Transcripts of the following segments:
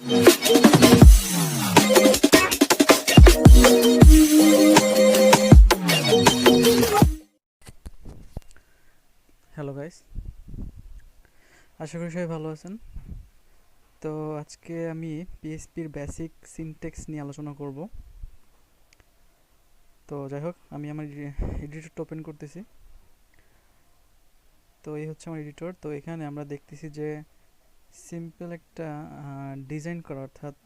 Hello guys, আশা করি সবাই ভালো আছেন। তো আজকে আমি পিএইচপির বেসিক সিনট্যাক্স নিয়ে আলোচনা করব। তো যাই হোক, আমি আমার এডিটরটা ওপেন করতেছি। তো এই হচ্ছে আমার এডিটর। তো এখানে আমরা দেখতেছি যে সিম্পল একটা ডিজাইন করা, অর্থাৎ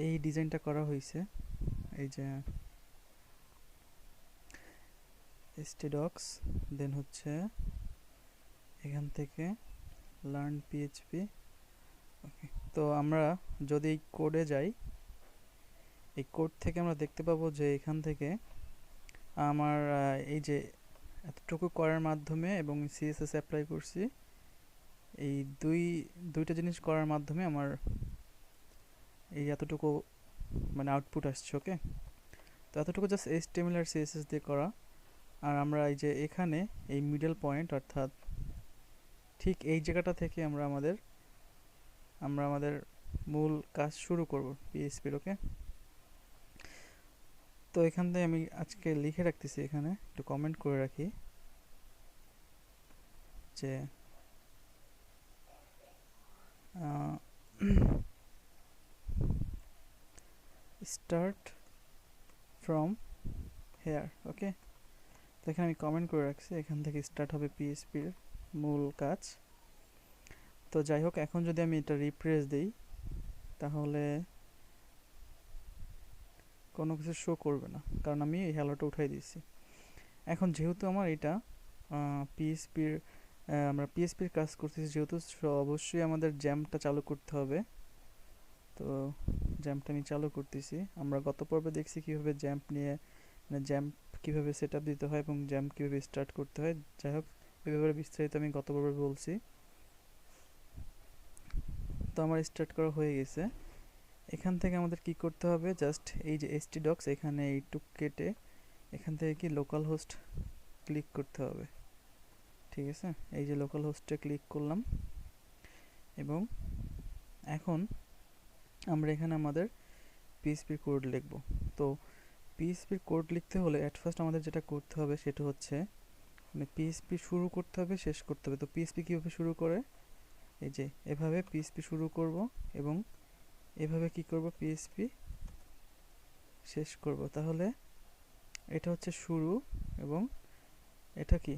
এই ডিজাইনটা করা হয়েছে। এই যে stdocs, দেন হচ্ছে এখান থেকে লার্ন পিএইচপি। ওকে, তো আমরা যদি এই কোডে যাই, এই কোড থেকে আমরা দেখতে পাবো যে এখান থেকে আমার এই যে এতটুকু করার মাধ্যমে এবং সিএসএস অ্যাপ্লাই করছি, এই দুইটা জিনিস করার মাধ্যমে আমার এই এতটুকু মানে আউটপুট আসছে। ওকে, তো এতটুকু জাস্ট এইচটিএমএল আর সিএসএস দিয়ে করা। আর আমরা এই যে এখানে এই মিডল পয়েন্ট, অর্থাৎ ঠিক এই জায়গাটা থেকে আমরা আমাদের মূল কাজ শুরু করব পিএইচপির। ওকে, তো এখান থেকে আমি আজকে লিখে রাখতেছি, এখানে একটু কমেন্ট করে রাখি যে স্টার্ট ফ্রম হেয়ার। ওকে, তো এখানে আমি কমেন্ট করে রাখছি, এখান থেকে স্টার্ট হবে পিএইচপির মূল কাজ। তো যাই হোক, এখন যদি আমি এটা রিফ্রেশ দিই তাহলে কোনো কিছু শো করবে না, কারণ আমি এই হ্যালোটা উঠাই দিয়েছি। এখন যেহেতু আমার এটা পিএইচপির আমরা পিএইচপির কাজ করতেছি, যেহেতু অবশ্যই আমাদের জ্যাম্পটা চালু করতে হবে। তো জ্যাম্পটা আমি চালু করতেছি। আমরা গত পর্বে দেখছি কীভাবে জ্যাম্প নিয়ে, মানে জ্যাম্প কীভাবে সেট আপ দিতে হয় এবং জ্যাম্প কীভাবে স্টার্ট করতে হয়। যাই হোক, এ ব্যাপারে বিস্তারিত আমি গত পর্বে বলছি। তো আমার স্টার্ট করা হয়ে গেছে। এখান থেকে আমাদের কি করতে হবে, জাস্ট এই যে stdocs, এখানে এইটুক কেটে এখান থেকে কি লোকাল হোস্ট ক্লিক করতে হবে। ঠিক আছে, এই যে লোকাল হোস্টে ক্লিক করলাম এবং এখন আমরা এখানে আমাদের পিএইচপির কোড লিখব। তো পিএইচপির কোড লিখতে হলে অ্যাট ফার্স্ট আমাদের যেটা করতে হবে সেটা হচ্ছে মানে পিএইচপি শুরু করতে হবে, শেষ করতে হবে। তো পিএইচপি কীভাবে শুরু করে, এই যে এভাবে পিএইচপি শুরু করব এবং এভাবে কি করব, পিএইচপি শেষ করব। তাহলে এটা হচ্ছে শুরু এবং এটা কি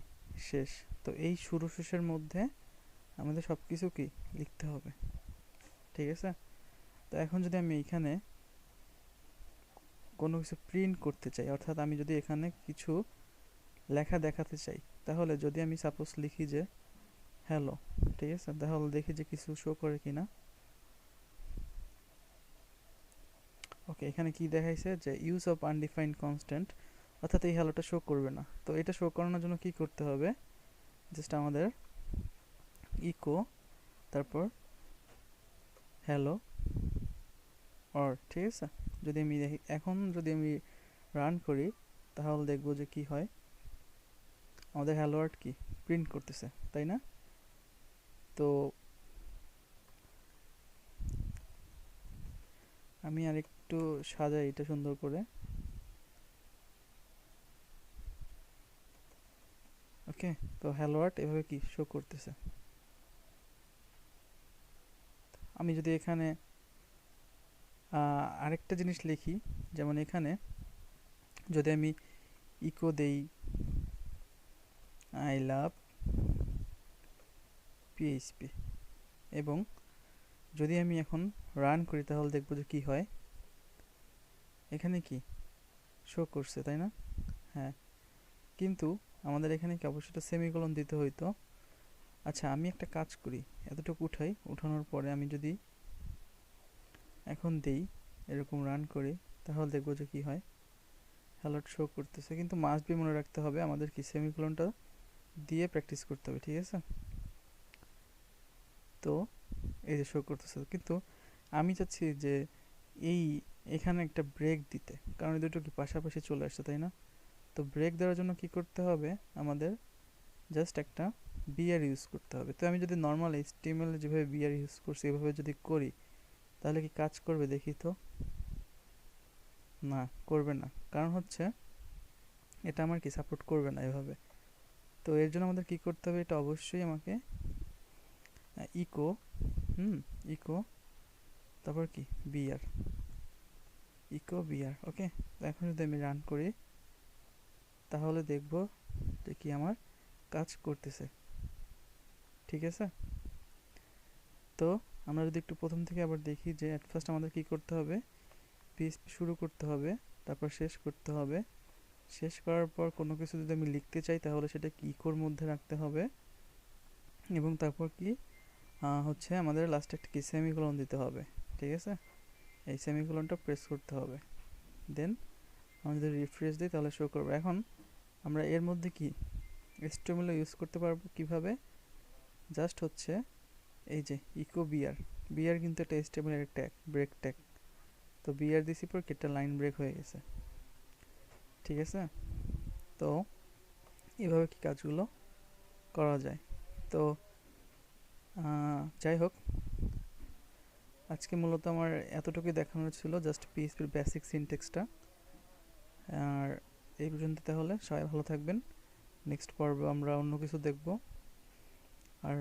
শেষ। তো এই শুরু শেষের মধ্যে আমাদের সব কিছু কি লিখতে হবে। ঠিক আছে, তো এখন যদি আমি এখানে কোনো কিছু প্রিন্ট করতে চাই, অর্থাৎ আমি যদি এখানে কিছু লেখা দেখাতে চাই, তাহলে যদি আমি সাপোজ লিখি যে হ্যালো, ঠিক আছে, তাহলে দেখি যে কিছু শো করে কিনা। ওকে, এখানে কি দেখাইছে যে ইউজ অফ আনডিফাইন্ড কনস্ট্যান্ট, অর্থাৎ এই হ্যালোটা শো করবে না। তো এটা শো করানোর জন্য কি করতে হবে, জাস্ট আমাদের ইকো তারপর হ্যালো অর, ঠিক আছে। যদি আমি দেখি, এখন যদি আমি রান করি তাহলে দেখবো যে কি হয়, আমাদের হ্যালো ওয়ার্ড কি প্রিন্ট করতেছে, তাই না? তো আমি আর একটু সাজাই এটা সুন্দর করে। ওকে, তো হ্যালো ওয়ার্ড এভাবে কি শো করতেছে। আমি যদি এখানে আরেকটা জিনিস লিখি, যেমন এখানে যদি আমি ইকো দেই আই লাভ পিএইচপি এবং যদি আমি এখন রান করি তাহলে দেখবো যে কি হয়, এখানে কি শো করছে, তাই না? হ্যাঁ, কিন্তু আমাদের এখানে কি অবশ্যই সেমিকোলন দিতে হইতো। আচ্ছা, আমি একটা কাজ করি, এতটুকু উঠাই, উঠানোর পরে আমি যদি এখন দেই এরকম রান করি তাহলে দেখবো যে কি হয়, হ্যালো শো করতেছে। কিন্তু মাস্ট বি মনে রাখতে হবে আমাদের কি সেমিকোলনটা দিয়ে প্র্যাকটিস করতে হবে। ঠিক আছে, তো এই যে শো করতেছে, কিন্তু আমি চাচ্ছি যে এই এখানে একটা ব্রেক দিতে, কারণ এই দুটো কি পাশাপাশি চলে আসছে, তাই না? তো ব্রেক দেওয়ার জন্য কি করতে হবে, আমাদের জাস্ট একটা বিআর ইউজ করতে হবে। তো আমি যদি নর্মাল এইচটিএমএল যেভাবে বিআর ইউজ করছি এভাবে যদি করি তাহলে কি কাজ করবে দেখি তো? না, করবে না। কারণ হচ্ছে এটা আমার কি সাপোর্ট করবে না এভাবে। তো এর জন্য আমাদের কি করতে হবে, এটা অবশ্যই আমাকে ইকো ইকো তারপর কি বিআর, ইকো বিআর। ওকে, এখন যদি আমি রান করি তাহলে দেখব যে কি আমার কাজ করতেছে। ঠিক আছে, তো আমরা যদি একটু প্রথম থেকে আবার দেখি যে অ্যাট ফার্স্ট আমাদের কি করতে হবে, পিএইচপি শুরু করতে হবে, তারপর শেষ করতে হবে। শেষ করার পর কোনো কিছু যদি আমি লিখতে চাই তাহলে সেটা কি ইকোর মধ্যে রাখতে হবে, এবং তারপর কি হচ্ছে আমাদের লাস্টে একটা কি সেমিকোলন দিতে হবে। ঠিক আছে, এই সেমিকোলনটা প্রেস করতে হবে। দেন আমরা যদি রিফ্রেশ দিই তাহলে শো করবে। এখন আমরা এর মধ্যে কি HTML ইউজ করতে পারবো কিভাবে, জাস্ট হচ্ছে এই যে ইকো বিআর, বিআর কিন্তু একটা HTML এর ট্যাগ, ব্রেক ট্যাগ। তো বিআর দিছি পর একটা লাইন ব্রেক হয়ে গেছে। ঠিক আছে, তো এভাবে কি কাজগুলো করা যায়। তো যাই হোক, আজকে মূলত আমার এতটুকুই দেখানোর ছিল, জাস্ট পিএইচপির বেসিক সিনটেক্সটা। আর এই পর্যন্ত, তাহলে সবাই ভালো থাকবেন। নেক্সট পর্বে আমরা অন্য কিছু দেখব। আর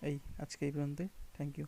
এই আজকে এই পর্যন্তই। Thank you.